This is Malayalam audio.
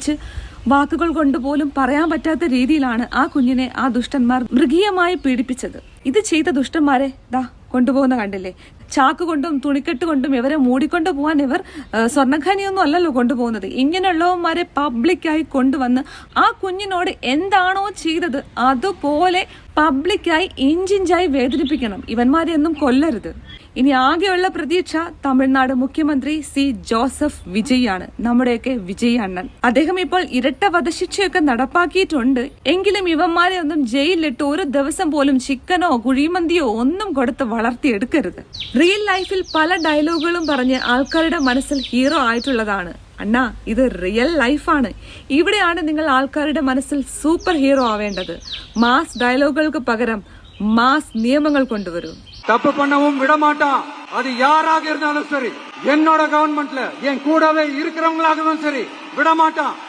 തിരിച്ച് വാക്കുകൾ കൊണ്ട് പോലും പറയാൻ പറ്റാത്ത രീതിയിലാണ് ആ കുഞ്ഞിനെ ആ ദുഷ്ടന്മാർ മൃഗീയമായി പീഡിപ്പിച്ചത്. ഇത് ചെയ്ത ദുഷ്ടന്മാരെ കൊണ്ടുപോകുന്ന കണ്ടില്ലേ? ചാക്ക് കൊണ്ടും തുണിക്കെട്ട് കൊണ്ടും ഇവരെ മൂടിക്കൊണ്ട് പോകാൻ ഇവർ സ്വർണ്ണഖനിയൊന്നും അല്ലല്ലോ കൊണ്ടുപോകുന്നത്. ഇങ്ങനെയുള്ളവന്മാരെ പബ്ലിക്കായി കൊണ്ടുവന്ന് ആ കുഞ്ഞിനോട് എന്താണോ ചെയ്തത് അതുപോലെ പബ്ലിക്കായി ഇഞ്ചിഞ്ചായി വേദനിപ്പിക്കണം. ഇവന്മാരെ ഒന്നും കൊല്ലരുത്. ഇനി ആകെയുള്ള പ്രതീക്ഷ തമിഴ്നാട് മുഖ്യമന്ത്രി സി ജോസഫ് വിജയ് ആണ്, നമ്മുടെയൊക്കെ വിജയ് അണ്ണൻ. അദ്ദേഹം ഇപ്പോൾ ഇരട്ട വധശിക്ഷയൊക്കെ നടപ്പാക്കിയിട്ടുണ്ട്. എങ്കിലും ഇവന്മാരെ ഒന്നും ജയിലിലിട്ട് ഒരു ദിവസം പോലും ചിക്കനോ കുഴിമന്തിയോ ഒന്നും കൊടുത്ത് വളർത്തിയെടുക്കരുത്. റിയൽ ലൈഫിൽ പല ഡയലോഗുകളും പറഞ്ഞ് ആൾക്കാരുടെ മനസ്സിൽ ഹീറോ ആയിട്ടുള്ളതാണ്. അണ്ണാ, ഇത് റിയൽ ലൈഫാണ്. ഇവിടെയാണ് നിങ്ങൾ ആൾക്കാരുടെ മനസ്സിൽ സൂപ്പർ ഹീറോ ആവേണ്ടത്. മാസ് ഡയലോഗുകൾക്ക് പകരം മാസ് നിയമങ്ങൾ കൊണ്ടുവരൂ. தப்பு பண்ணவும் விடமாட்டான். அது யாராக இருந்தாலும் சரி, என்னோட கவர்மெண்ட்ல என் கூடவே இருக்கிறவங்களாகவும் சரி விடமாட்டான்.